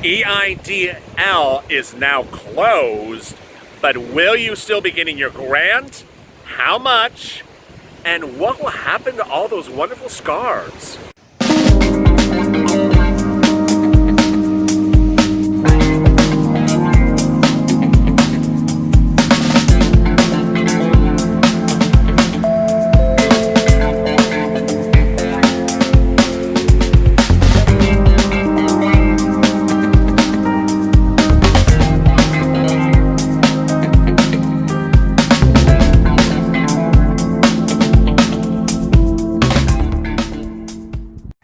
EIDL is now closed, but will you still be getting your grant? How much? And what will happen to all those wonderful scars?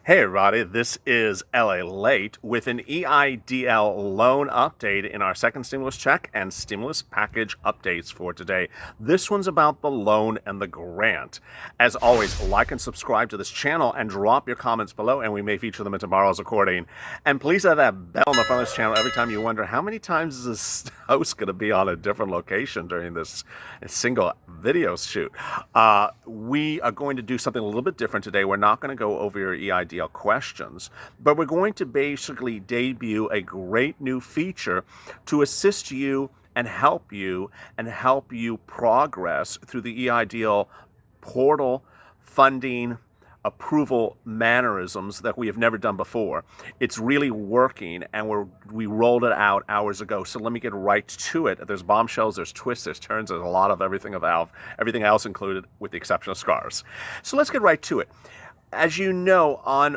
Hey everybody, this is LALATE with an EIDL loan update in our second stimulus check and stimulus package updates for today. This one's about the loan and the grant. As always, like and subscribe to this channel and drop your comments below and we may feature them in tomorrow's recording. And please have that bell on the front of this channel every time you wonder how many times is this host going to be on a different location during this single video shoot. We are going to do something a little bit different today. We're not going to go over your EIDL questions, but we're going to basically debut a great new feature to assist you and help you progress through the EIDL portal funding approval mannerisms that we have never done before. It's really working, and we rolled it out hours ago. So let me get right to it. There's bombshells, there's twists, there's turns, there's a lot of everything else included, with the exception of scars. So let's get right to it. As you know, on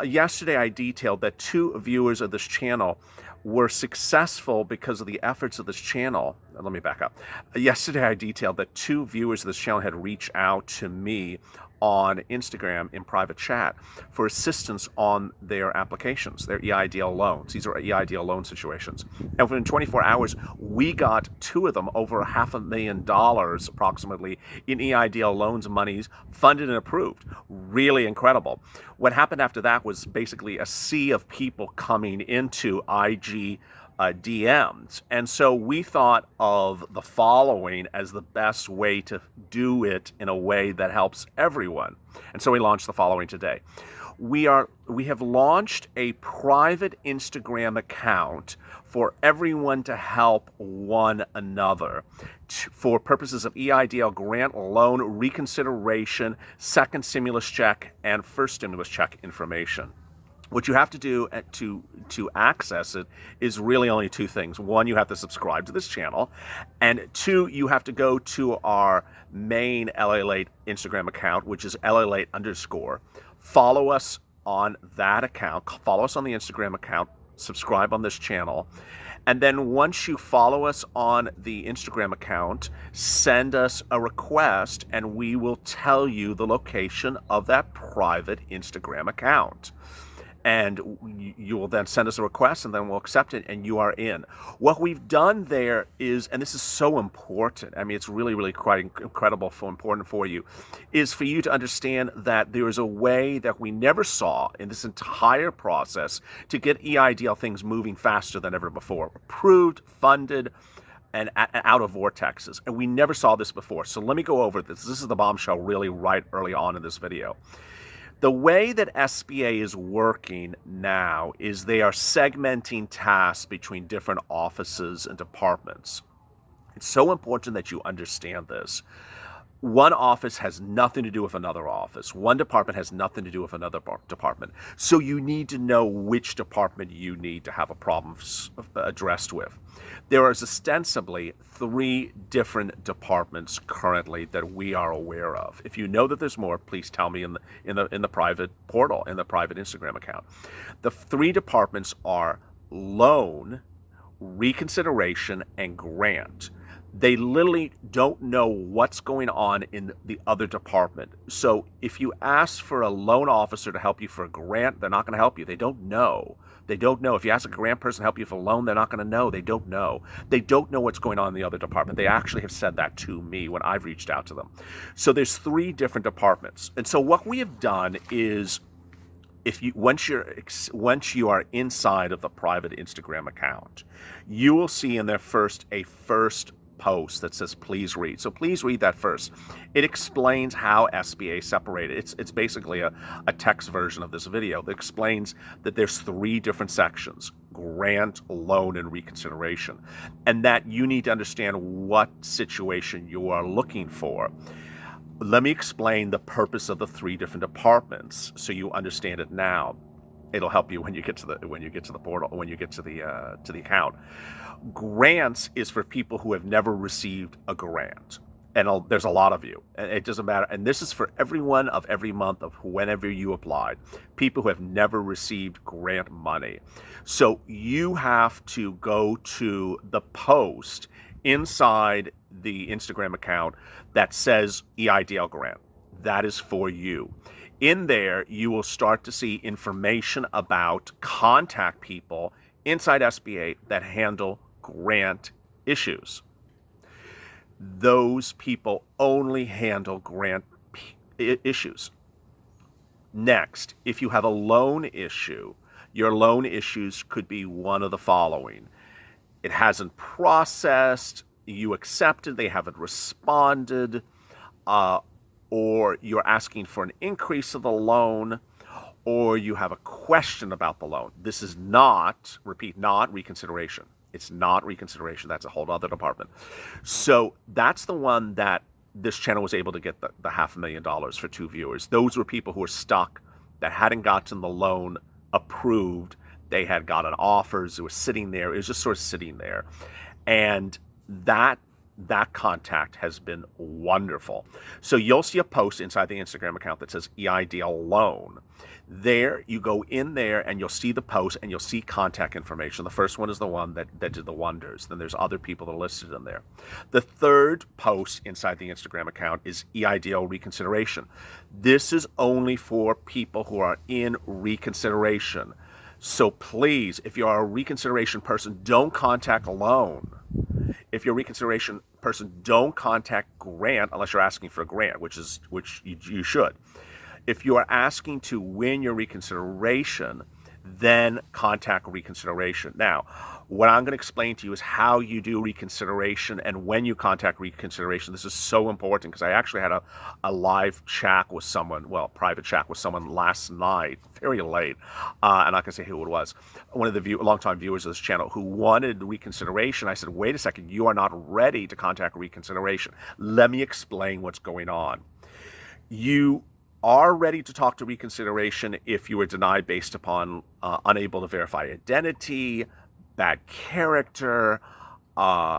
yesterday I detailed that 2 viewers of this channel were successful because of the efforts of this channel. Let me back up. Yesterday I detailed that 2 viewers of this channel had reached out to me on Instagram in private chat for assistance on their applications, their EIDL loans. These are EIDL loan situations. And within 24 hours, we got 2 of them over $500,000 approximately in EIDL loans monies funded and approved. Really incredible. What happened after that was basically a sea of people coming into IG DMs. And so we thought of the following as the best way to do it in a way that helps everyone. And so we launched the following today. We have launched a private Instagram account for everyone to help one another for purposes of EIDL grant loan reconsideration, second stimulus check, and first stimulus check information. What you have to do to access it is really only 2 things. 1, you have to subscribe to this channel, and 2, you have to go to our main LALATE Instagram account, which is LALATE_. Follow us on that account. Follow us on the Instagram account. Subscribe on this channel. And then once you follow us on the Instagram account, send us a request and we will tell you the location of that private Instagram account. And you will then send us a request and then we'll accept it and you are in. What we've done there is, and this is so important, I mean, it's really, really quite incredible, important for you, is for you to understand that there is a way that we never saw in this entire process to get EIDL things moving faster than ever before. Approved, funded, and out of vortexes. And we never saw this before. So let me go over this. This is the bombshell really right early on in this video. The way that SBA is working now is they are segmenting tasks between different offices and departments. It's so important that you understand this. One office has nothing to do with another office. One department has nothing to do with another department. So you need to know which department you need to have a problem addressed with. There is ostensibly 3 different departments currently that we are aware of. If you know that there's more, please tell me in the private portal, in the private Instagram account. The 3 departments are loan, reconsideration, and grant. They literally don't know what's going on in the other department. So if you ask for a loan officer to help you for a grant, they're not going to help you. They don't know. They don't know. If you ask a grant person to help you for a loan, they're not going to know. They don't know. They don't know what's going on in the other department. They actually have said that to me when I've reached out to them. So there's 3 different departments. And so what we have done is, once you are inside of the private Instagram account, you will see in there a first post that says please read. So please read that first. It explains how SBA separated. It's basically a text version of this video that explains that there's 3 different sections: grant loan and reconsideration, and that you need to understand what situation you are looking for. Let me explain the purpose of the 3 different departments so you understand it now. It'll help you when you get to the portal, when you get to the account. Grants is for people who have never received a grant. And there's a lot of you. And it doesn't matter. And this is for everyone of every month of whenever you applied. People who have never received grant money. So you have to go to the post inside the Instagram account that says EIDL Grant. That is for you. In there, you will start to see information about contact people inside SBA that handle grant issues. Those people only handle grant issues. Next, if you have a loan issue, your loan issues could be one of the following. It hasn't processed, you accepted, they haven't responded, or you're asking for an increase of the loan, or you have a question about the loan. This is not, repeat, not reconsideration. It's not reconsideration. That's a whole other department. So that's the one that this channel was able to get the $500,000 for 2 viewers. Those were people who were stuck, that hadn't gotten the loan approved. They had gotten offers. It was sitting there. It was just sort of sitting there. And that contact has been wonderful. So you'll see a post inside the Instagram account that says EIDL Loan. There, you go in there and you'll see the post and you'll see contact information. The first one is the one that did the wonders. Then there's other people that are listed in there. The third post inside the Instagram account is EIDL Reconsideration. This is only for people who are in reconsideration. So please, if you are a reconsideration person, don't contact loan. If you're a reconsideration person, don't contact grant unless you're asking for a grant, which you should. If you are asking to win your reconsideration, then contact reconsideration. Now, what I'm going to explain to you is how you do reconsideration and when you contact reconsideration. This is so important because I actually had a live chat with someone, well, private chat with someone last night, very late. I'm not going to say who it was. One of the longtime viewers of this channel who wanted reconsideration. I said, wait a second, you are not ready to contact reconsideration. Let me explain what's going on. You are ready to talk to reconsideration if you were denied based upon unable to verify identity, bad character, the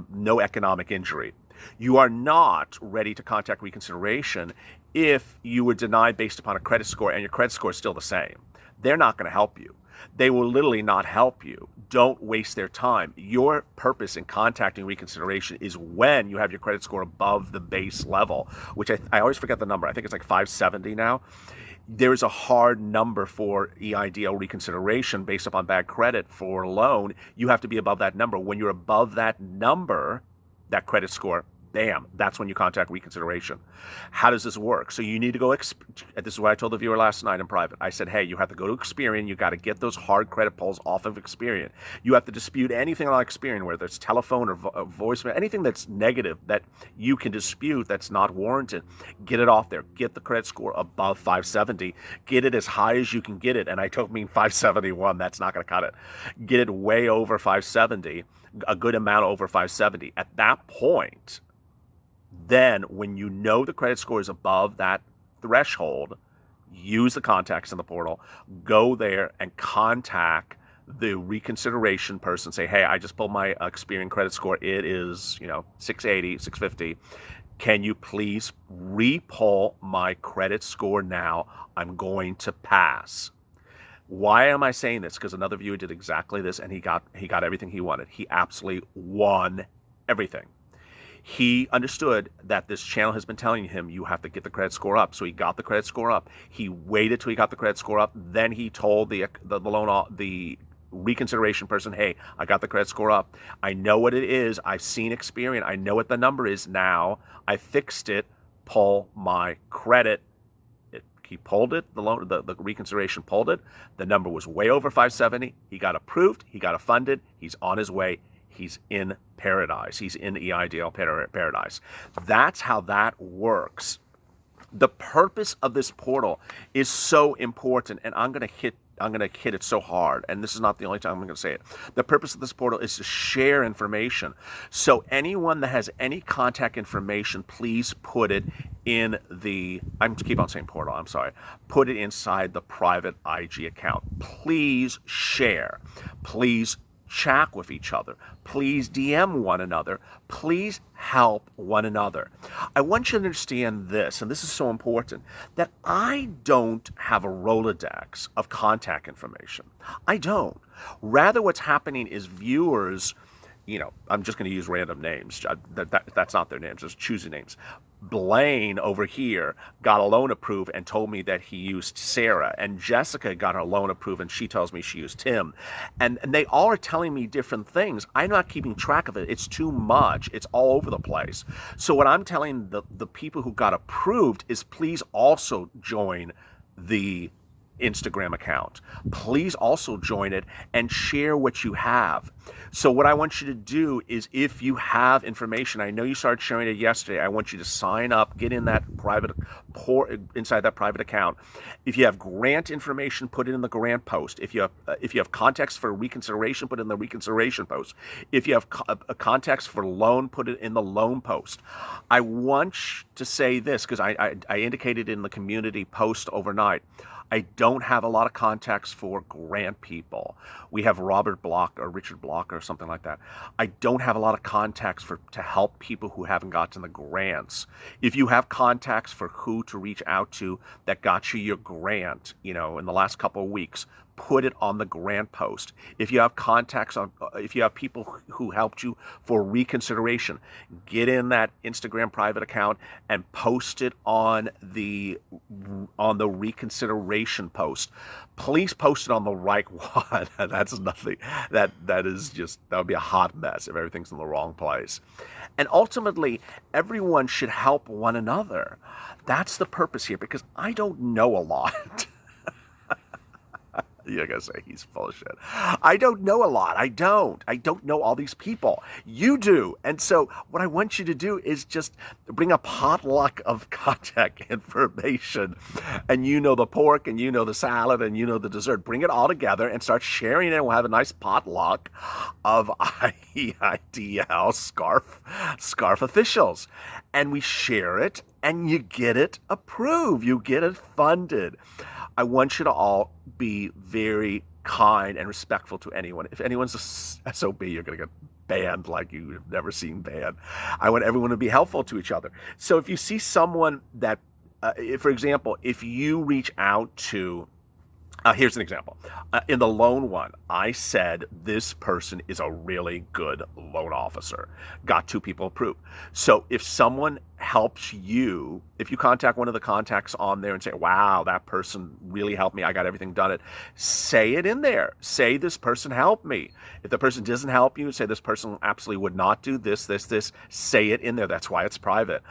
no economic injury. You are not ready to contact reconsideration if you were denied based upon a credit score and your credit score is still the same. They're not going to help you. They will literally not help you. Don't waste their time. Your purpose in contacting reconsideration is when you have your credit score above the base level, which I always forget the number. I think it's like 570 now. There's a hard number for EIDL reconsideration based upon bad credit for a loan. You have to be above that number. When you're above that number, that credit score, bam, that's when you contact reconsideration. How does this work? So you need to go, this is what I told the viewer last night in private. I said, hey, you have to go to Experian. You got to get those hard credit pulls off of Experian. You have to dispute anything on Experian, whether it's telephone or voicemail, anything that's negative that you can dispute that's not warranted. Get it off there. Get the credit score above 570. Get it as high as you can get it. And I don't mean 571. That's not going to cut it. Get it way over 570, a good amount over 570. At that point, then when you know the credit score is above that threshold, use the contacts in the portal, go there and contact the reconsideration person. Say, hey, I just pulled my Experian credit score. It is, 680, 650. Can you please re-pull my credit score now? I'm going to pass. Why am I saying this? Because another viewer did exactly this and he got everything he wanted. He absolutely won everything. He understood that this channel has been telling him you have to get the credit score up. So he got the credit score up. He waited till he got the credit score up. Then he told the reconsideration person, hey, I got the credit score up. I know what it is. I've seen Experian. I know what the number is now. I fixed it. Pull my credit. He pulled it. The reconsideration pulled it. The number was way over 570. He got approved. He got it funded. He's on his way. He's in paradise. He's in EIDL paradise. That's how that works. The purpose of this portal is so important, and I'm going to gonna hit it so hard, and this is not the only time I'm gonna say it. The purpose of this portal is to share information. So anyone that has any contact information, please put it in the, I keep on saying portal, I'm sorry. Put it inside the private IG account. Please share. Please chat with each other. Please DM one another. Please help one another. I want you to understand this, and this is so important, that I don't have a Rolodex of contact information. I don't. Rather, what's happening is viewers, I'm just going to use random names. That's not their names, just choosing names. Blaine over here got a loan approved and told me that he used Sarah, and Jessica got her loan approved and she tells me she used Tim, and they all are telling me different things. I'm not keeping track of it. It's too much. It's all over the place. So what I'm telling the people who got approved is, please also join the Instagram account. Please also join it and share what you have. So what I want you to do is, if you have information, I know you started sharing it yesterday, I want you to sign up, get in that inside that private account. If you have grant information, put it in the grant post. If you have context for reconsideration, put it in the reconsideration post. If you have a context for loan, put it in the loan post. I want to say this because I indicated in the community post overnight, I don't have a lot of contacts for grant people. We have Robert Block or Richard Block or something like that. I don't have a lot of contacts to help people who haven't gotten the grants. If you have contacts for who to reach out to that got you your grant, in the last couple of weeks, put it on the grant post. If you have contacts if you have people who helped you for reconsideration, get in that Instagram private account and post it on the reconsideration post. Please post it on the right one. That's nothing. That would be a hot mess if everything's in the wrong place. And ultimately, everyone should help one another. That's the purpose here, because I don't know a lot. You're going to say he's full of shit. I don't know a lot. I don't know all these people. You do. And so what I want you to do is just bring a potluck of contact information. And the pork, and the salad, and the dessert. Bring it all together and start sharing it. And we'll have a nice potluck of EIDL scarf officials. And we share it, and you get it approved. You get it funded. I want you to all be very kind and respectful to anyone. If anyone's a SOB, you're going to get banned like you've never seen banned. I want everyone to be helpful to each other. So if you see someone that, for example, if you reach out to, here's an example. In the loan one, I said this person is a really good loan officer. Got 2 people approved. So if someone helps you, if you contact one of the contacts on there and say, wow, that person really helped me, I got everything done, say it in there. Say this person helped me. If the person doesn't help you, say this person absolutely would not do this. Say it in there. That's why it's private.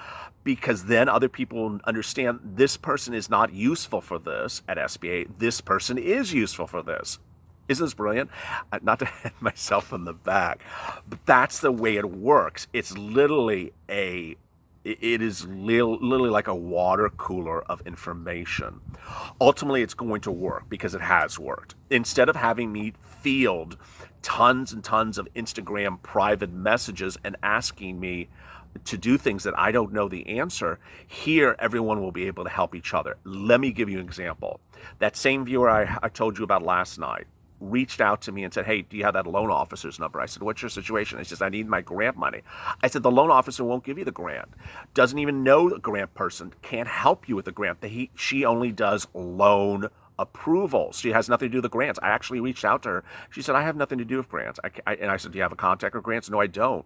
Because then other people understand this person is not useful for this at SBA. This person is useful for this. Isn't this brilliant? Not to hit myself in the back, but that's the way it works. It's literally literally like a water cooler of information. Ultimately, it's going to work because it has worked. Instead of having me field tons and tons of Instagram private messages and asking me to do things that I don't know the answer, here everyone will be able to help each other. Let me give you an example. That same viewer I told you about last night reached out to me and said, hey, do you have that loan officer's number? I said, what's your situation? He says, I need my grant money. I said, the loan officer won't give you the grant. Doesn't even know the grant person. Can't help you with the grant. She only does loan approvals. She has nothing to do with the grants. I actually reached out to her. She said, I have nothing to do with grants. And I said, do you have a contact for grants? No, I don't.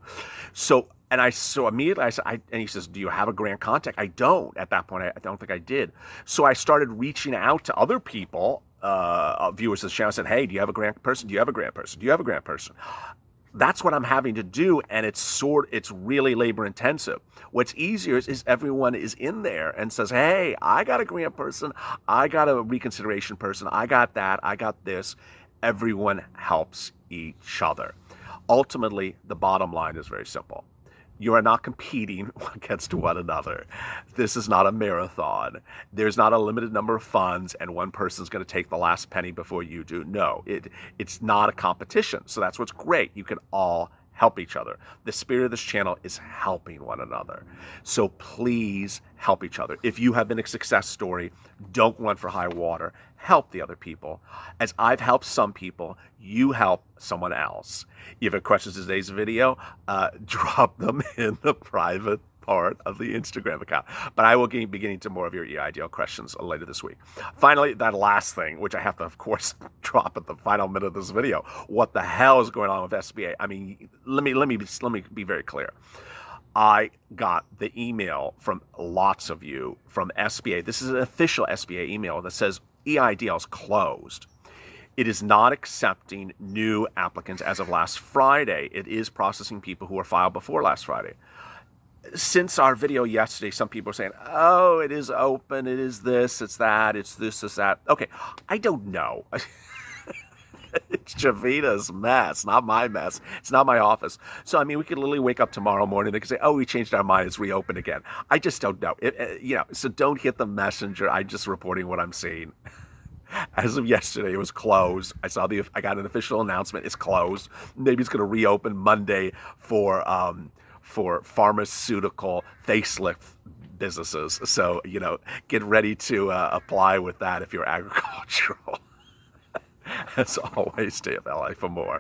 So immediately I said, and he says, do you have a grant contact? I don't. At that point, I don't think I did. So I started reaching out to other people, viewers of the channel, said, hey, do you have a grant person? Do you have a grant person? Do you have a grant person? That's what I'm having to do, and it's really labor intensive. What's easier is everyone is in there and says, hey, I got a grant person, I got a reconsideration person, I got that, I got this. Everyone helps each other. Ultimately, the bottom line is very simple. You are not competing against one another. This is not a marathon. There's not a limited number of funds and one person's going to take the last penny before you do. No, it's not a competition. So that's what's great. You can all help each other. The spirit of this channel is helping one another. So please help each other. If you have been a success story, don't run for high water. Help the other people. As I've helped some people, you help someone else. If you have questions in today's video, drop them in the private part of the Instagram account. But I will be getting to more of your EIDL questions later this week. Finally, that last thing, which I have to, of course, drop at the final minute of this video. What the hell is going on with SBA? I mean, let me be very clear. I got the email from lots of you from SBA. This is an official SBA email that says EIDL is closed. It is not accepting new applicants as of last Friday. It is processing people who were filed before last Friday. Since our video yesterday, some people are saying, oh, it is open, it is this, it's that, it's this, it's that. Okay, I don't know. It's Javita's mess, not my mess. It's not my office. So, I mean, we could literally wake up tomorrow morning and they could say, oh, we changed our mind, it's reopened again. I just don't know. So don't hit the messenger. I'm just reporting what I'm seeing. As of yesterday, it was closed. I got an official announcement. It's closed. Maybe it's going to reopen Monday for pharmaceutical facelift businesses. So, get ready to apply with that if you're agricultural. As always, stay at LA for more.